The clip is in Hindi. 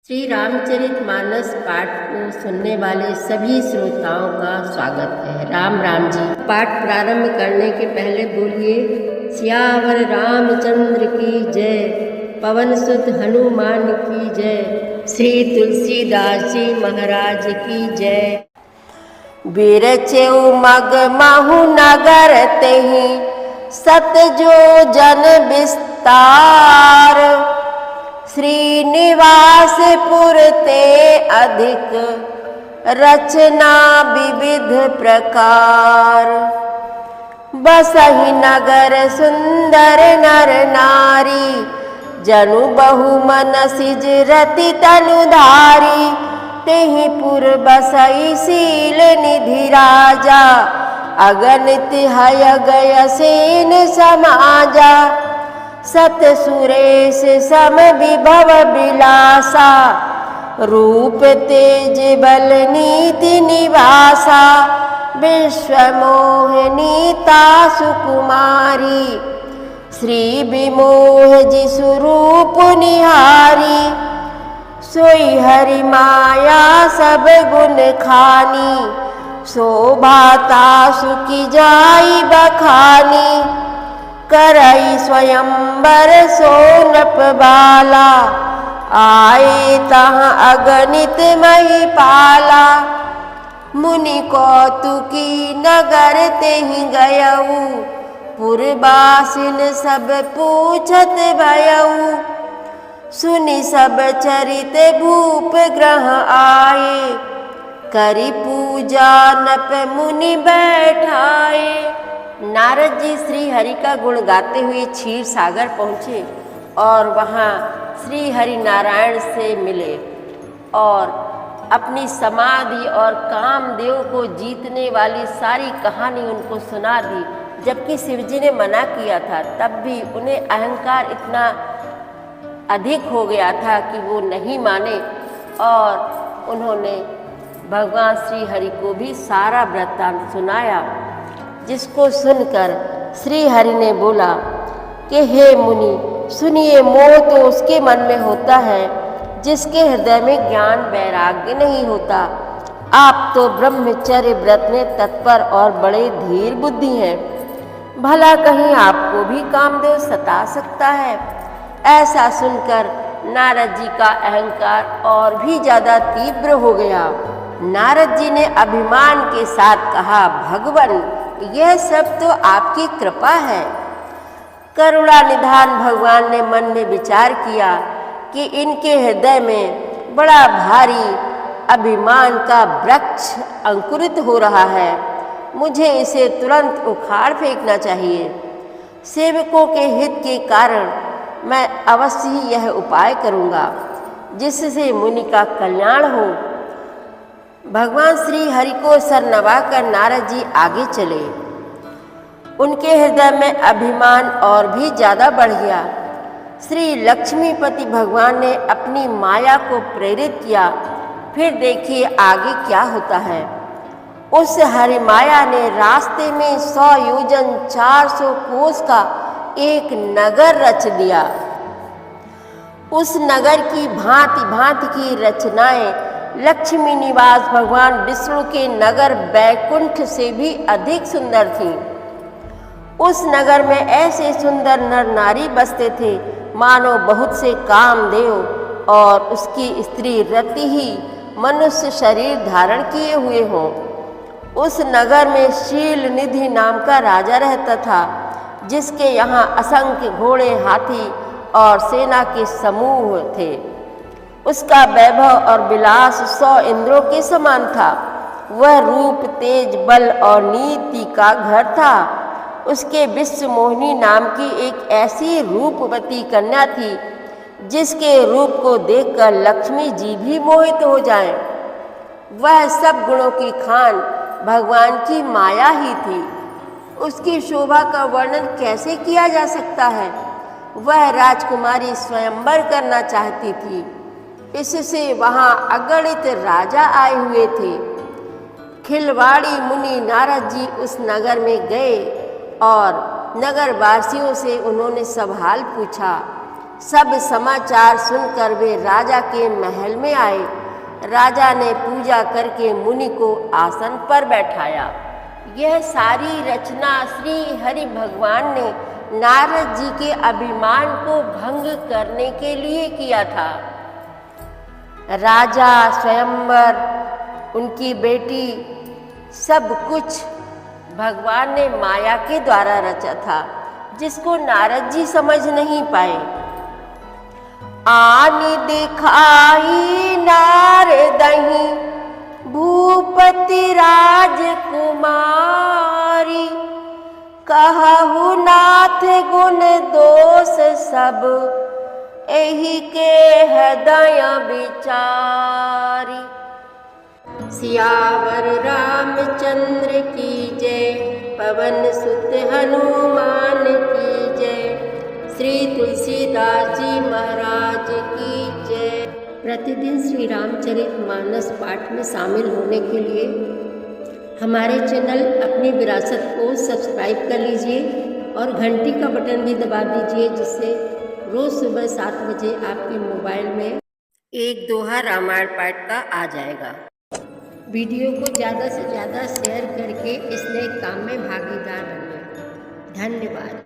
श्री रामचरितमानस पाठ को सुनने वाले सभी श्रोताओं का स्वागत है। राम राम जी। पाठ प्रारंभ करने के पहले बोलिए सियावर रामचंद्र की जय, पवन सुत हनुमान की जय, श्री तुलसीदास जी महाराज की जय। बिरचेउ मग महु नगर तेहि, सत जो जन विस्तार, श्रीनिवास पुर ते अधिक, रचना विविध प्रकार। बसहि नगर सुंदर नर नारी, जनु बहु मन सिज रति तनुधारी। तेहि पुर बसई शील निधि राजा, अगणित हय गय सेन समाजा। सत सुरेश सम विभव विलासा, रूप तेज बल नीति निवासा। विश्व मोहनीता सुकुमारी, श्री विमोह जि स्वरूप निहारी। सोई हरि माया सब गुण खानी, शोभाता सुखी जाई बखानी। करई स्वयंवर सोनप बाला, आए तहाँ अगणित महिपाला। मुनि कौतुकी नगर तेहि गयऊ, पुरबासिन सब पूछत भयऊ। सुनि सब चरित भूप ग्रह आए, करि पूजा नप मुनि बैठाए। नारद जी श्री हरि का गुण गाते हुए क्षीर सागर पहुँचे और वहाँ श्री हरि नारायण से मिले और अपनी समाधि और कामदेव को जीतने वाली सारी कहानी उनको सुना दी। जबकि शिवजी ने मना किया था, तब भी उन्हें अहंकार इतना अधिक हो गया था कि वो नहीं माने और उन्होंने भगवान श्री हरि को भी सारा वृत्तांत सुनाया। जिसको सुनकर श्री हरि ने बोला कि हे मुनि सुनिए, मोह तो उसके मन में होता है जिसके हृदय में ज्ञान वैराग्य नहीं होता। आप तो ब्रह्मचर्य व्रत में तत्पर और बड़े धीर बुद्धि हैं, भला कहीं आपको भी कामदेव सता सकता है। ऐसा सुनकर नारद जी का अहंकार और भी ज़्यादा तीव्र हो गया। नारद जी ने अभिमान के साथ कहा, भगवान यह सब तो आपकी कृपा है। करुणा निधान भगवान ने मन में विचार किया कि इनके हृदय में बड़ा भारी अभिमान का वृक्ष अंकुरित हो रहा है, मुझे इसे तुरंत उखाड़ फेंकना चाहिए। सेवकों के हित के कारण मैं अवश्य ही यह उपाय करूँगा जिससे मुनि का कल्याण हो। भगवान श्री हरि को सर नवाकर नारद जी आगे चले। उनके हृदय में अभिमान और भी ज़्यादा बढ़ गया। श्री लक्ष्मीपति भगवान ने अपनी माया को प्रेरित किया। फिर देखिए आगे क्या होता है। उस हरि माया ने रास्ते में 100 योजन 400 कोस का एक नगर रच दिया। उस नगर की भांति भांति की रचनाएं लक्ष्मी निवास भगवान विष्णु के नगर बैकुंठ से भी अधिक सुंदर थीं। उस नगर में ऐसे सुंदर नर नारी बसते थे मानो बहुत से कामदेव और उसकी स्त्री रति ही मनुष्य शरीर धारण किए हुए हों। उस नगर में शील निधि नाम का राजा रहता था, जिसके यहाँ असंख्य घोड़े, हाथी और सेना के समूह थे। उसका वैभव और विलास 100 इंद्रों के समान था। वह रूप, तेज, बल और नीति का घर था। उसके विश्व मोहिनी नाम की एक ऐसी रूपवती कन्या थी जिसके रूप को देखकर लक्ष्मी जी भी मोहित हो जाएं। वह सब गुणों की खान भगवान की माया ही थी। उसकी शोभा का वर्णन कैसे किया जा सकता है। वह राजकुमारी स्वयंवर करना चाहती थी, इससे वहाँ अगणित राजा आए हुए थे। खिलवाड़ी मुनि नारद जी उस नगर में गए और नगर वासियों से उन्होंने सवाल पूछा सब समाचार सुनकर वे राजा के महल में आए। राजा ने पूजा करके मुनि को आसन पर बैठाया। यह सारी रचना श्री हरि भगवान ने नारद जी के अभिमान को भंग करने के लिए किया था। राजा, स्वयंवर, उनकी बेटी, सब कुछ भगवान ने माया के द्वारा रचा था, जिसको नारद जी समझ नहीं पाए। आनि दिखाई नारदहि भूपति राजकुमारी, कहु नाथ गुण दोष सब, एहि के हृदय विचारी। सियावर रामचंद्र की जय, पवन सुत हनुमान की जय, श्री तुलसीदास जी महाराज की जय। प्रतिदिन श्री रामचरितमानस पाठ में शामिल होने के लिए हमारे चैनल अपनी विरासत को सब्सक्राइब कर लीजिए और घंटी का बटन भी दबा दीजिए, जिससे रोज़ सुबह 7 बजे आपके मोबाइल में एक दोहा रामायण पाठ का आ जाएगा। वीडियो को ज़्यादा से ज़्यादा शेयर करके इस नए काम में भागीदार बनिए। धन्यवाद।